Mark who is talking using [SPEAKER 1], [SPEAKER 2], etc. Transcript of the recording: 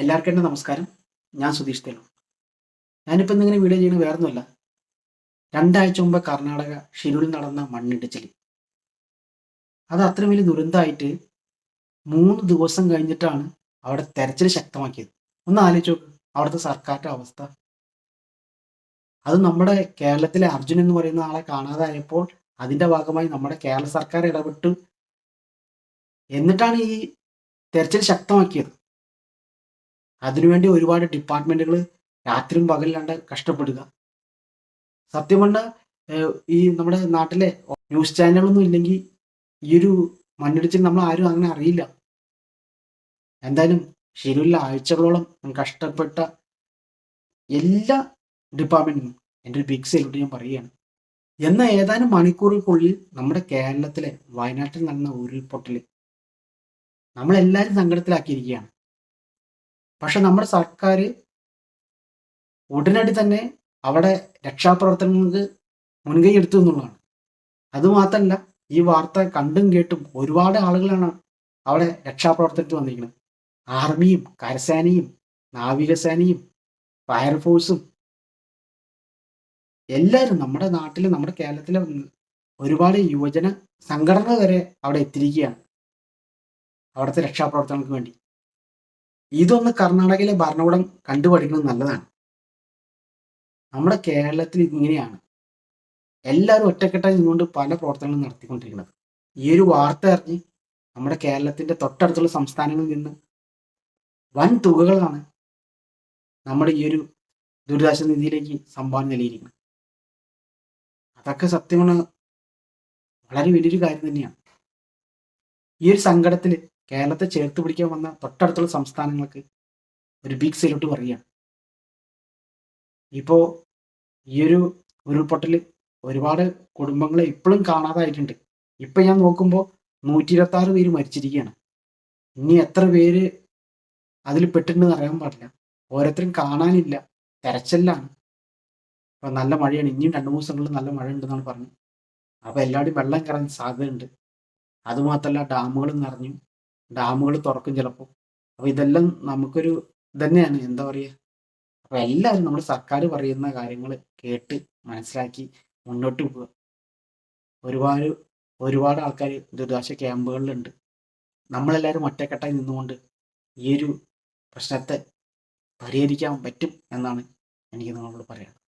[SPEAKER 1] എല്ലാവർക്കും എൻ്റെ നമസ്കാരം. ഞാൻ സുധീഷ് തേലൂർ. ഞാനിപ്പോൾ ഇന്നിങ്ങനെ വീഡിയോ ചെയ്യുന്നത് വേറൊന്നുമല്ല. 2 ആഴ്ച മുമ്പ് കർണാടക ഷിരൂരിൽ നടന്ന മണ്ണിടിച്ചിൽ. അത് അത്രയും വലിയ ദുരന്തമായിട്ട് 3 ദിവസം കഴിഞ്ഞിട്ടാണ് അവിടെ തെരച്ചിൽ ശക്തമാക്കിയത്. ഒന്ന് ആലോചിച്ച് നോക്ക് അവിടുത്തെ സർക്കാരിൻ്റെ അവസ്ഥ. അത് നമ്മുടെ കേരളത്തിലെ അർജുൻ എന്ന് പറയുന്ന ആളെ കാണാതായപ്പോൾ അതിൻ്റെ ഭാഗമായി നമ്മുടെ കേരള സർക്കാർ ഇടപെട്ട് എന്നിട്ടാണ് ഈ തെരച്ചിൽ ശക്തമാക്കിയത്. അതിനുവേണ്ടി ഒരുപാട് ഡിപ്പാർട്ട്മെന്റുകൾ രാത്രിയും പകലില്ലാണ്ട് കഷ്ടപ്പെടുക. സത്യം പറഞ്ഞാൽ ഈ നമ്മുടെ നാട്ടിലെ ന്യൂസ് ചാനലുകളൊന്നും ഇല്ലെങ്കിൽ ഈ ഒരു മണ്ണിടിച്ചിൽ നമ്മൾ ആരും അങ്ങനെ അറിയില്ല. എന്തായാലും ഷിരൂരിലെ ആഴ്ചകളോളം കഷ്ടപ്പെട്ട എല്ലാ ഡിപ്പാർട്ട്മെന്റിനും എൻ്റെ ഒരു ബിഗ് സല്യൂട്ട് ഞാൻ പറയുകയാണ്. എന്നാൽ ഏതാനും മണിക്കൂറുകൾക്കുള്ളിൽ നമ്മുടെ കേരളത്തിലെ വയനാട്ടിൽ നടന്ന ഉരുൾപൊട്ടൽ നമ്മളെല്ലാവരും സങ്കടത്തിലാക്കിയിരിക്കുകയാണ്. പക്ഷെ നമ്മുടെ സർക്കാർ ഉടനടി തന്നെ അവിടെ രക്ഷാപ്രവർത്തനങ്ങൾക്ക് മുൻകൈ എടുത്തു എന്നുള്ളതാണ്. അതുമാത്രമല്ല, ഈ വാർത്ത കണ്ടും കേട്ടും ഒരുപാട് ആളുകളാണ് അവിടെ രക്ഷാപ്രവർത്തനത്തിൽ വന്നിരിക്കുന്നത്. ആർമിയും കരസേനയും നാവികസേനയും ഫയർഫോഴ്സും എല്ലാവരും നമ്മുടെ നാട്ടിൽ നമ്മുടെ കേരളത്തിലെ ഒരുപാട് യുവജന സംഘടനകൾ വരെ അവിടെ എത്തിയിരിക്കുകയാണ് അവിടുത്തെ രക്ഷാപ്രവർത്തനങ്ങൾക്ക് വേണ്ടി. ഇതൊന്ന് കർണാടകയിലെ ഭരണകൂടം കണ്ടുപഠിക്കുന്നത് നല്ലതാണ്. നമ്മുടെ കേരളത്തിൽ ഇങ്ങനെയാണ് എല്ലാവരും ഒറ്റക്കെട്ടായി നിന്നുകൊണ്ട് പല പ്രവർത്തനങ്ങളും നടത്തിക്കൊണ്ടിരിക്കുന്നത്. ഈ ഒരു വാർത്ത അറിഞ്ഞ് നമ്മുടെ കേരളത്തിന്റെ തൊട്ടടുത്തുള്ള സംസ്ഥാനങ്ങളിൽ നിന്ന് വൻ തുകകളാണ് നമ്മുടെ ഈ ഒരു ദുരിതാശ്വാസ നിധിയിലേക്ക് സംഭാവന നൽകിയിരിക്കുന്നത്. അതൊക്കെ സത്യമാണ് വളരെ വലിയൊരു കാര്യം തന്നെയാണ്. ഈ ഒരു സങ്കടത്തിൽ കേരളത്തെ ചേർത്ത് പിടിക്കാൻ വന്ന തൊട്ടടുത്തുള്ള സംസ്ഥാനങ്ങൾക്ക് ഒരു ബിഗ് സല്യൂട്ട് പറയുകയാണ്. ഇപ്പോൾ ഈ ഒരു ഉരുൾപൊട്ടൽ ഒരുപാട് കുടുംബങ്ങളെ ഇപ്പോഴും കാണാതായിട്ടുണ്ട്. ഇപ്പൊ ഞാൻ നോക്കുമ്പോൾ 126 പേര് മരിച്ചിരിക്കുകയാണ്. ഇനി എത്ര പേര് അതിൽ പെട്ടിട്ടുണ്ടെന്ന് അറിയാൻ പാടില്ല. ഓരോരുത്തരും കാണാനില്ല, തെരച്ചിലാണ്. ഇപ്പൊ നല്ല മഴയാണ്, ഇനിയും 2-3 ദിവസങ്ങളിൽ നല്ല മഴ ഉണ്ടെന്നാണ് പറഞ്ഞത്. അപ്പൊ എല്ലാവരും വെള്ളം കയറാൻ സാധ്യതയുണ്ട്. അതുമാത്രമല്ല, ഡാമുകൾ നിറഞ്ഞു, ഡാമുകൾ തുറക്കും ചിലപ്പോൾ. അപ്പൊ ഇതെല്ലാം നമുക്കൊരു തന്നെയാണ്, എന്താ പറയുക. അപ്പൊ എല്ലാവരും നമ്മുടെ സർക്കാർ പറയുന്ന കാര്യങ്ങൾ കേട്ട് മനസ്സിലാക്കി മുന്നോട്ട് പോകുക. ഒരുപാട് ഒരുപാട് ആൾക്കാർ ദുരിതാശ്വാസ ക്യാമ്പുകളിലുണ്ട്. നമ്മളെല്ലാവരും ഒറ്റക്കെട്ടായി നിന്നുകൊണ്ട് ഈ ഒരു പ്രശ്നത്തെ പരിഹരിക്കാൻ പറ്റും എന്നാണ് എനിക്ക് നിങ്ങളോട് പറയാനുള്ളത്.